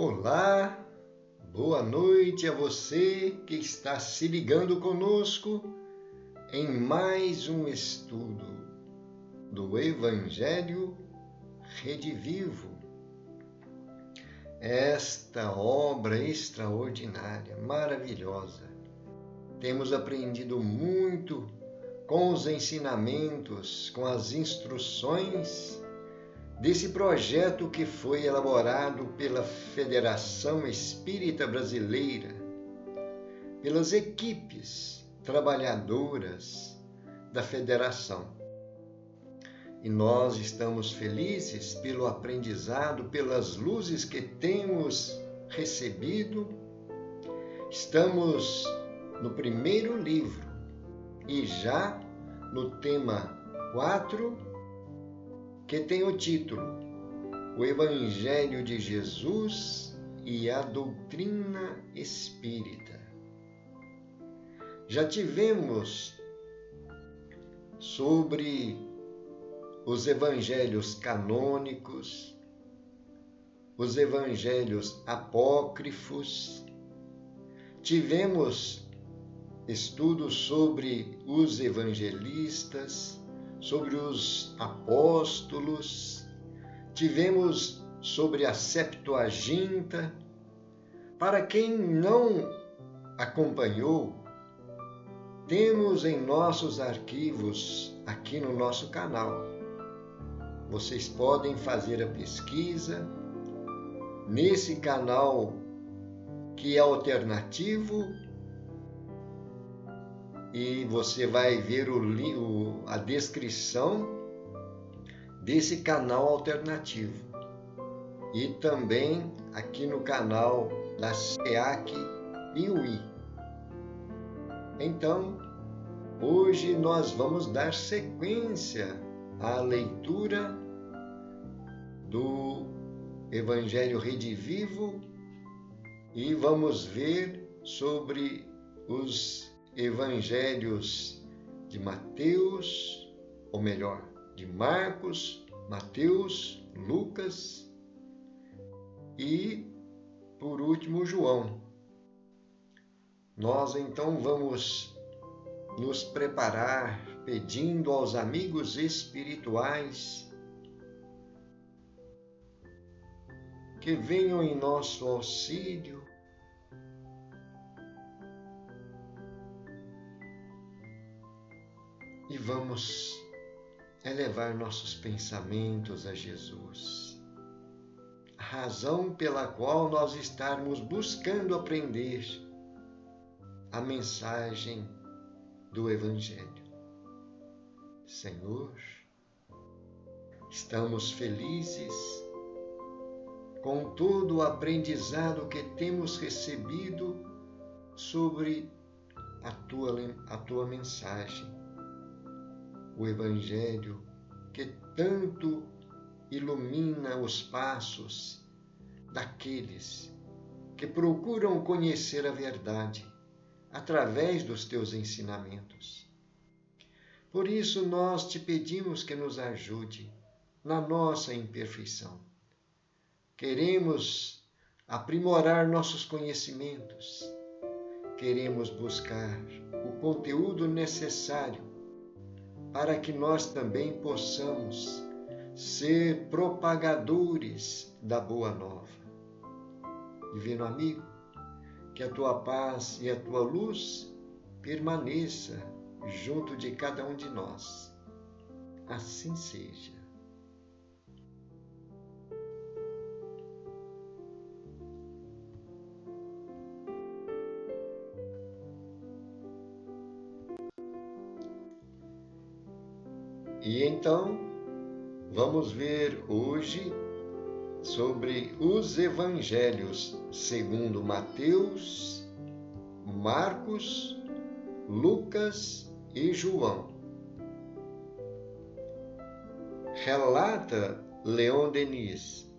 Olá, boa noite a você que está se ligando conosco em mais um estudo do Evangelho Redivivo. Esta obra extraordinária, maravilhosa. Temos aprendido muito com os ensinamentos, com as instruções desse projeto que foi elaborado pela Federação Espírita Brasileira, pelas equipes trabalhadoras da Federação. E nós estamos felizes pelo aprendizado, pelas luzes que temos recebido. Estamos no primeiro livro e já no tema 4, que tem o título O Evangelho de Jesus e a Doutrina Espírita. Já tivemos sobre os evangelhos canônicos, os evangelhos apócrifos, tivemos estudos sobre os evangelistas, sobre os apóstolos, tivemos sobre a Septuaginta. Para quem não acompanhou, temos em nossos arquivos aqui no nosso canal. Vocês podem fazer a pesquisa nesse canal que é alternativo e você vai ver a descrição desse canal alternativo. E também aqui no canal da SEAC Piuí. Então, hoje nós vamos dar sequência à leitura do Evangelho Redivivo e vamos ver sobre os evangelhos de Mateus, ou melhor, de Marcos, Mateus, Lucas e, por último, João. Nós então vamos nos preparar pedindo aos amigos espirituais que venham em nosso auxílio, e vamos elevar nossos pensamentos a Jesus, a razão pela qual nós estarmos buscando aprender a mensagem do Evangelho. Senhor, estamos felizes com todo o aprendizado que temos recebido sobre a tua mensagem. O Evangelho que tanto ilumina os passos daqueles que procuram conhecer a verdade através dos teus ensinamentos. Por isso nós te pedimos que nos ajude na nossa imperfeição. Queremos aprimorar nossos conhecimentos, queremos buscar o conteúdo necessário para que nós também possamos ser propagadores da Boa Nova. Divino amigo, que a tua paz e a tua luz permaneça junto de cada um de nós. Assim seja. E então, vamos ver hoje sobre os evangelhos segundo Mateus, Marcos, Lucas e João. Relata Leon Denis: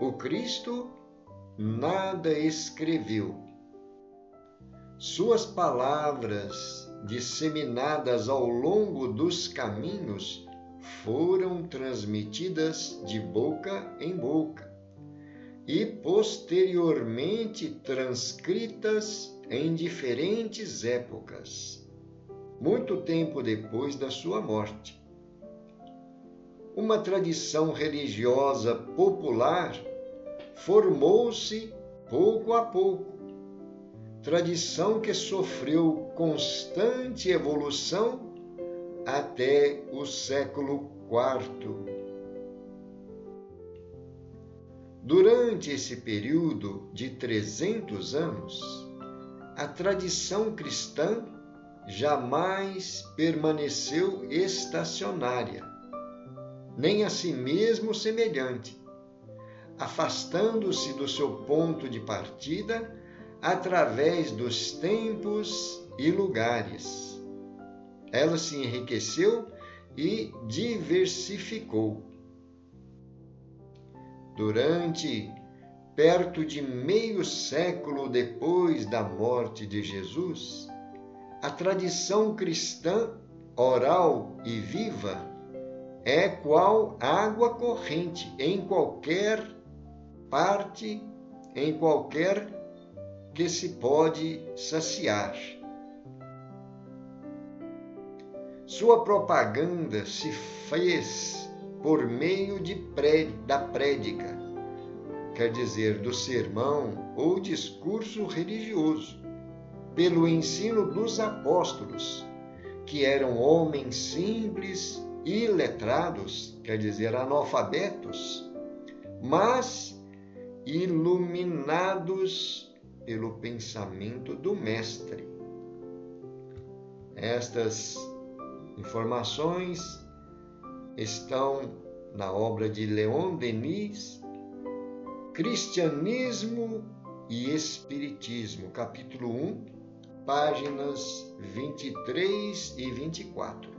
o Cristo nada escreveu. Suas palavras, disseminadas ao longo dos caminhos, foram transmitidas de boca em boca, e posteriormente transcritas em diferentes épocas, muito tempo depois da sua morte. Uma tradição religiosa popular formou-se pouco a pouco, tradição que sofreu constante evolução até o século IV. Durante esse período de 300 anos, a tradição cristã jamais permaneceu estacionária, nem a si mesmo semelhante, afastando-se do seu ponto de partida através dos tempos e lugares. Ela se enriqueceu e diversificou. Durante perto de meio século depois da morte de Jesus, a tradição cristã oral e viva é qual água corrente em qualquer parte, em qualquer que se pode saciar. Sua propaganda se fez por meio da prédica, quer dizer, do sermão ou discurso religioso, pelo ensino dos apóstolos, que eram homens simples e iletrados, quer dizer, analfabetos, mas iluminados pelo pensamento do Mestre. Estas informações estão na obra de Leon Denis, Cristianismo e Espiritismo, capítulo 1, páginas 23 e 24.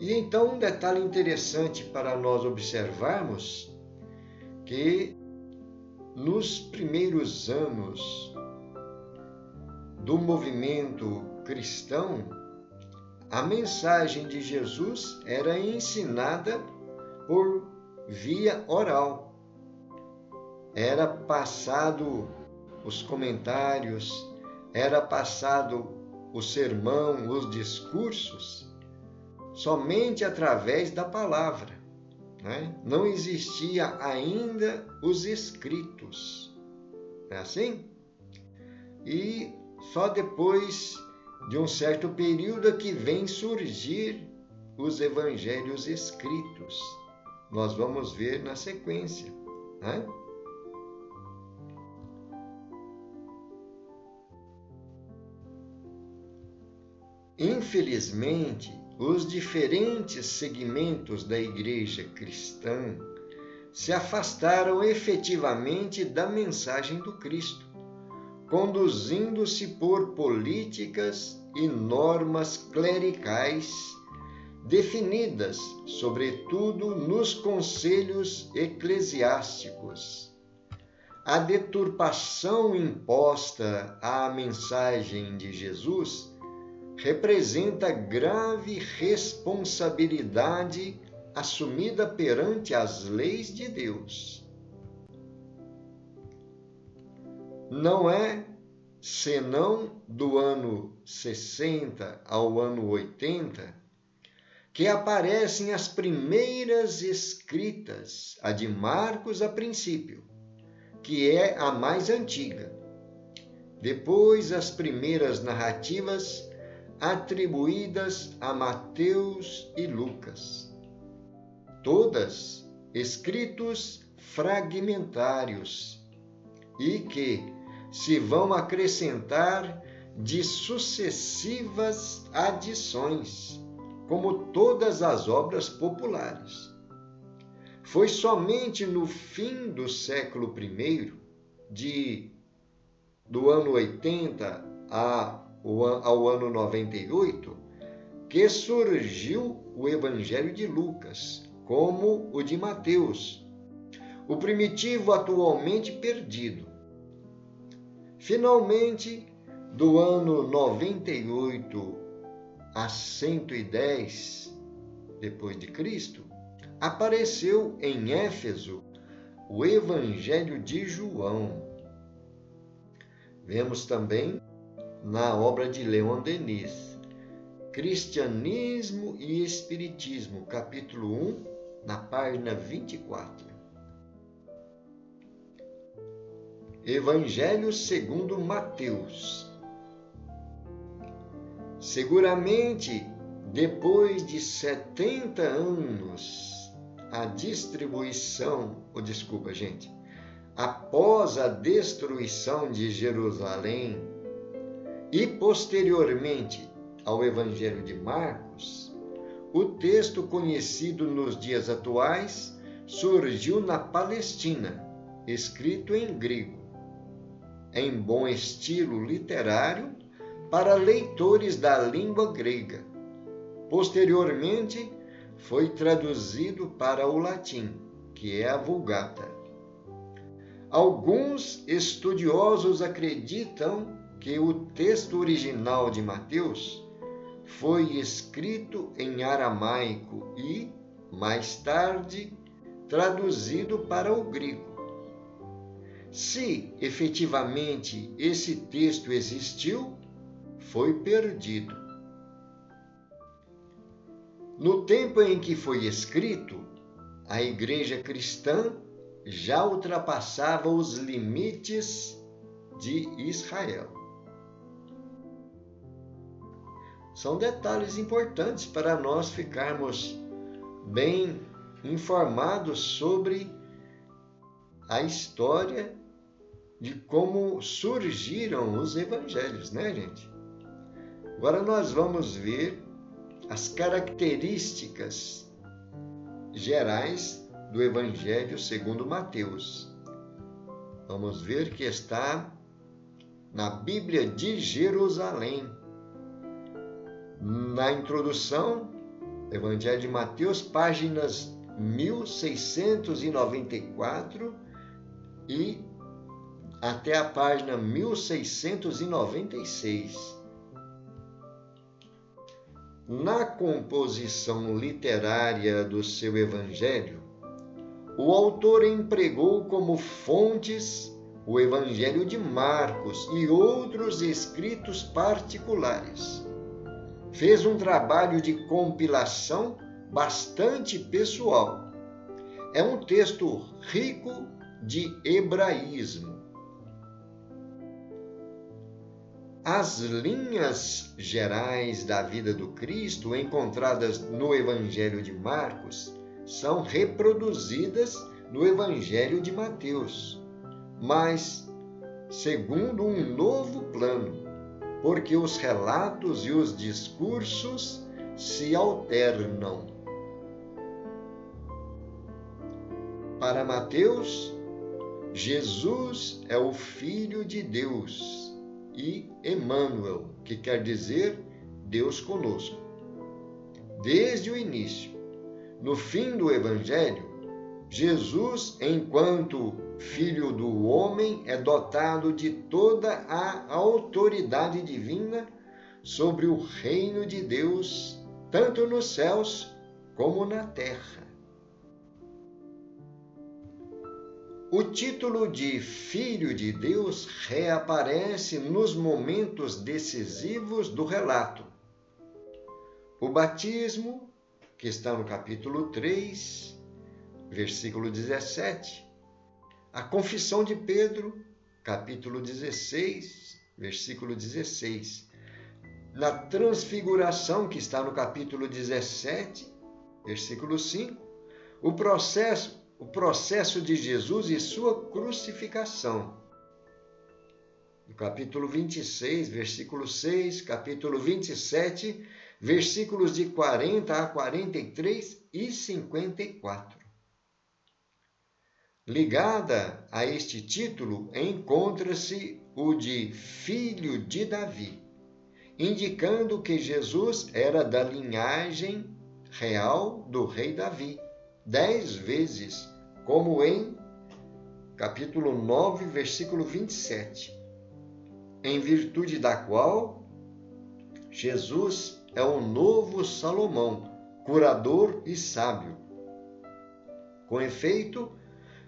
E então um detalhe interessante para nós observarmos que nos primeiros anos do movimento cristão, a mensagem de Jesus era ensinada por via oral. Era passado os comentários, era passado o sermão, os discursos, somente através da palavra, né? Não existia ainda os escritos. Não é assim? E só depois de um certo período que vem surgir os evangelhos escritos. Nós vamos ver na sequência, né? Infelizmente, os diferentes segmentos da igreja cristã se afastaram efetivamente da mensagem do Cristo, conduzindo-se por políticas e normas clericais definidas, sobretudo nos conselhos eclesiásticos. A deturpação imposta à mensagem de Jesus representa grave responsabilidade assumida perante as leis de Deus. Não é senão do ano 60 ao ano 80 que aparecem as primeiras escritas, a de Marcos a princípio, que é a mais antiga. Depois, as primeiras narrativas atribuídas a Mateus e Lucas. Todas escritos fragmentários e que se vão acrescentar de sucessivas adições, como todas as obras populares. Foi somente no fim do século I, do ano 80 ao ano 98, que surgiu o Evangelho de Lucas, como o de Mateus, o primitivo atualmente perdido. Finalmente, do ano 98 a 110 depois de Cristo, apareceu em Éfeso o Evangelho de João. Vemos também na obra de Leon Denis, Cristianismo e Espiritismo, capítulo 1, na página 24. Evangelho segundo Mateus. Seguramente, depois de 70 anos, após a destruição de Jerusalém e posteriormente ao Evangelho de Marcos, o texto conhecido nos dias atuais surgiu na Palestina, escrito em grego, em bom estilo literário para leitores da língua grega. Posteriormente, foi traduzido para o latim, que é a Vulgata. Alguns estudiosos acreditam que o texto original de Mateus foi escrito em aramaico e, mais tarde, traduzido para o grego. Se efetivamente esse texto existiu, foi perdido. No tempo em que foi escrito, a Igreja cristã já ultrapassava os limites de Israel. São detalhes importantes para nós ficarmos bem informados sobre a história de como surgiram os evangelhos, né, gente? Agora nós vamos ver as características gerais do Evangelho segundo Mateus. Vamos ver que está na Bíblia de Jerusalém. Na introdução, Evangelho de Mateus, páginas 1694 e até a página 1696. Na composição literária do seu Evangelho, o autor empregou como fontes o Evangelho de Marcos e outros escritos particulares. Fez um trabalho de compilação bastante pessoal. É um texto rico de hebraísmo. As linhas gerais da vida do Cristo encontradas no Evangelho de Marcos são reproduzidas no Evangelho de Mateus, mas segundo um novo plano, porque os relatos e os discursos se alternam. Para Mateus, Jesus é o Filho de Deus e Emmanuel, que quer dizer Deus conosco. Desde o início, no fim do Evangelho, Jesus, enquanto Filho do homem, é dotado de toda a autoridade divina sobre o reino de Deus, tanto nos céus como na terra. O título de Filho de Deus reaparece nos momentos decisivos do relato. O batismo, que está no capítulo 3, versículo 17. A confissão de Pedro, capítulo 16, versículo 16. Na transfiguração, que está no capítulo 17, versículo 5. O processo de Jesus e sua crucificação. No capítulo 26, versículo 6, capítulo 27, versículos de 40 a 43 e 54. Ligada a este título, encontra-se o de Filho de Davi, indicando que Jesus era da linhagem real do rei Davi, 10 vezes, como em capítulo 9, versículo 27, em virtude da qual Jesus é o novo Salomão, curador e sábio. Com efeito,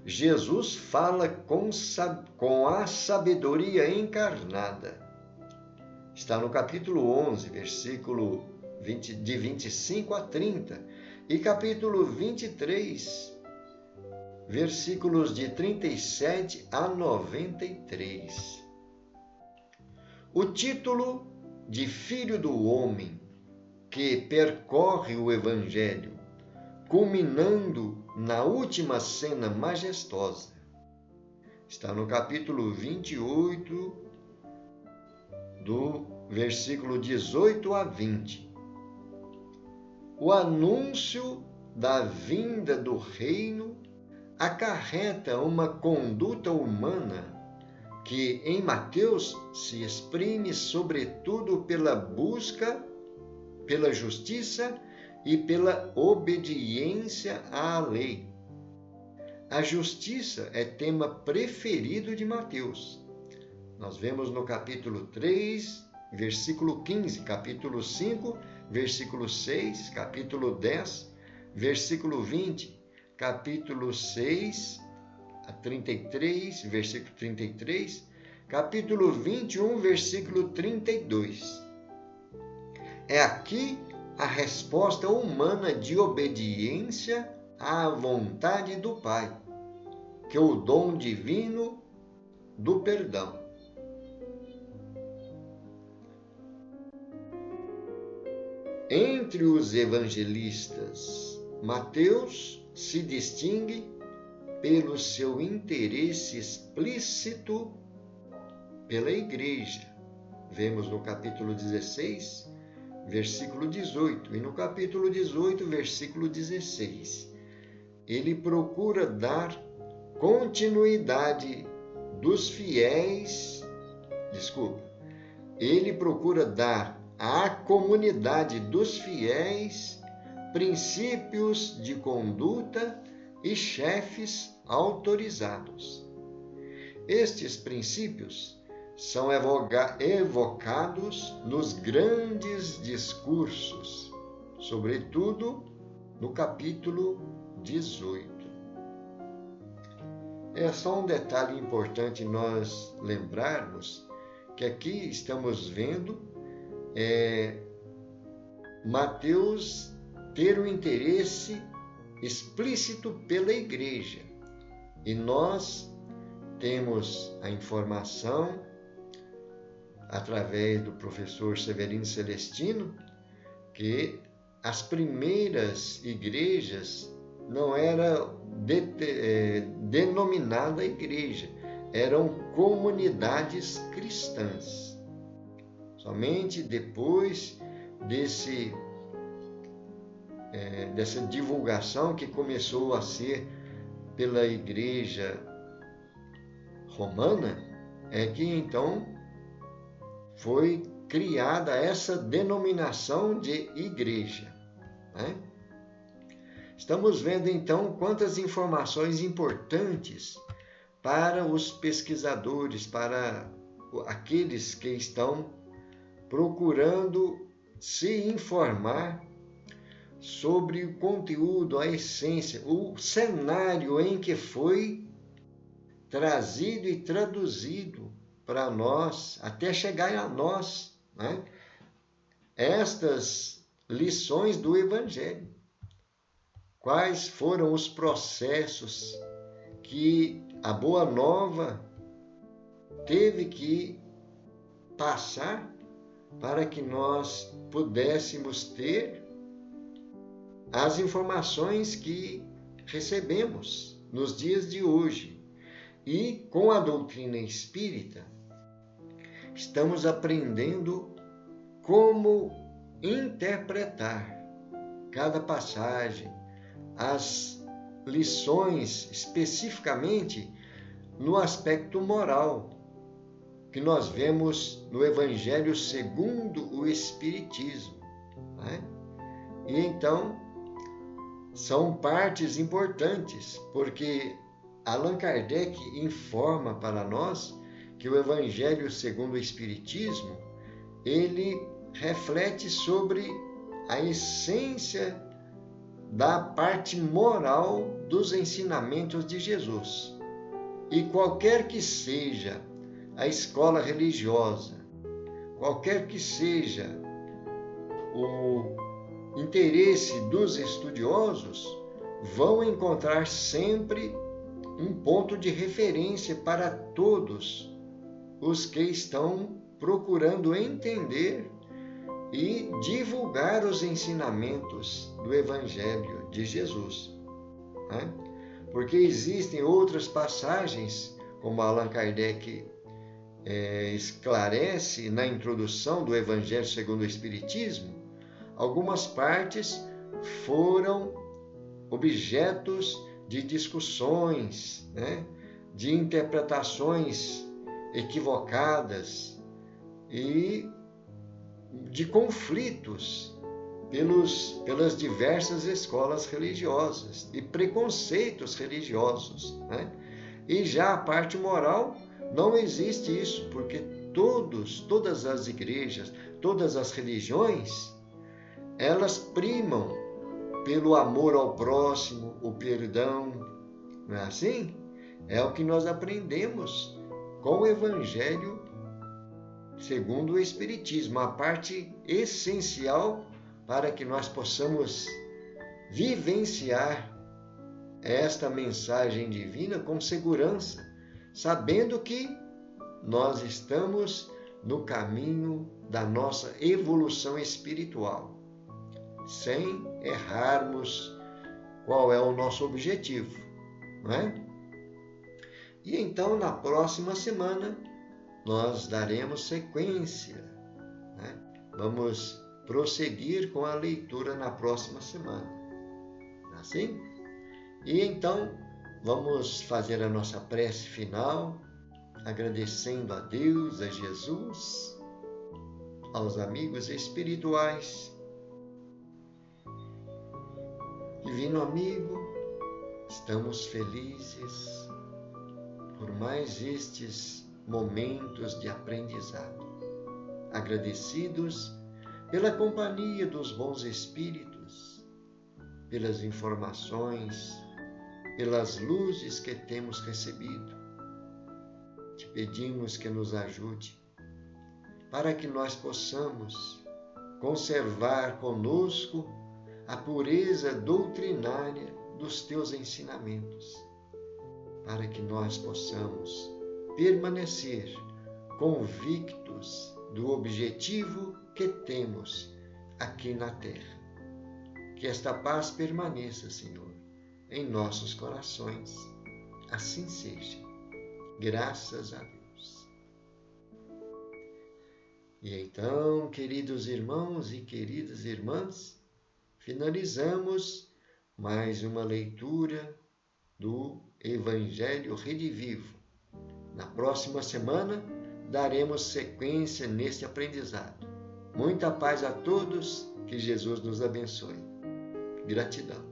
Jesus fala com a sabedoria encarnada. Está no capítulo 11, versículo de 25 a 30, e capítulo 23, versículos de 37 a 93. O título de Filho do Homem, que percorre o Evangelho, culminando na última cena majestosa, está no capítulo 28, do versículo 18 a 20. O anúncio da vinda do reino acarreta uma conduta humana que em Mateus se exprime sobretudo pela busca, pela justiça e pela obediência à lei. A justiça é tema preferido de Mateus. Nós vemos no capítulo 3, versículo 15, capítulo 5, versículo 6, capítulo 10, versículo 20, capítulo 6 a 33, versículo 33, capítulo 21, versículo 32. É aqui a resposta humana de obediência à vontade do Pai, que é o dom divino do perdão. Entre os evangelistas, Mateus se distingue pelo seu interesse explícito pela igreja. Vemos no capítulo 16, versículo 18, e no capítulo 18, versículo 16. Ele procura dar continuidade dos fiéis, ele procura dar à comunidade dos fiéis princípios de conduta e chefes autorizados. Estes princípios são evocados nos grandes discursos, sobretudo no capítulo 18. É só um detalhe importante nós lembrarmos que aqui estamos vendo Mateus ter um interesse explícito pela igreja. E nós temos a informação, através do professor Severino Celestino, que as primeiras igrejas não eram denominada igreja, eram comunidades cristãs. Somente depois dessa divulgação que começou a ser pela igreja romana, é que então foi criada essa denominação de igreja, né? Estamos vendo então quantas informações importantes para os pesquisadores, para aqueles que estão procurando se informar sobre o conteúdo, a essência, o cenário em que foi trazido e traduzido para nós, até chegar a nós, né? Estas lições do Evangelho. Quais foram os processos que a Boa Nova teve que passar para que nós pudéssemos ter as informações que recebemos nos dias de hoje. E com a doutrina espírita, estamos aprendendo como interpretar cada passagem, as lições especificamente no aspecto moral, que nós vemos no Evangelho segundo o Espiritismo, né? E então, são partes importantes, porque Allan Kardec informa para nós que o Evangelho segundo o Espiritismo, ele reflete sobre a essência da parte moral dos ensinamentos de Jesus. E qualquer que seja a escola religiosa, qualquer que seja o interesse dos estudiosos, vão encontrar sempre um ponto de referência para todos os que estão procurando entender e divulgar os ensinamentos do Evangelho de Jesus. Né? Porque existem outras passagens, como Allan Kardec esclarece na introdução do Evangelho segundo o Espiritismo, algumas partes foram objetos de discussões, né? De interpretações equivocadas e de conflitos pelas diversas escolas religiosas e preconceitos religiosos, né? E já a parte moral, não existe isso, porque todas as igrejas, todas as religiões, elas primam pelo amor ao próximo, o perdão, não é assim? É o que nós aprendemos com o Evangelho segundo o Espiritismo, a parte essencial para que nós possamos vivenciar esta mensagem divina com segurança, sabendo que nós estamos no caminho da nossa evolução espiritual, sem errarmos qual é o nosso objetivo, não é? E então, na próxima semana, nós daremos sequência, né? Vamos prosseguir com a leitura na próxima semana, assim? E então, vamos fazer a nossa prece final, agradecendo a Deus, a Jesus, aos amigos espirituais. Divino amigo, estamos felizes por mais estes momentos de aprendizado, agradecidos pela companhia dos bons espíritos, pelas informações, pelas luzes que temos recebido. Te pedimos que nos ajude para que nós possamos conservar conosco a pureza doutrinária dos teus ensinamentos, para que nós possamos permanecer convictos do objetivo que temos aqui na Terra. Que esta paz permaneça, Senhor, em nossos corações. Assim seja. Graças a Deus. E então, queridos irmãos e queridas irmãs, finalizamos mais uma leitura do Evangelho Redivivo. Na próxima semana, daremos sequência neste aprendizado. Muita paz a todos, que Jesus nos abençoe. Gratidão.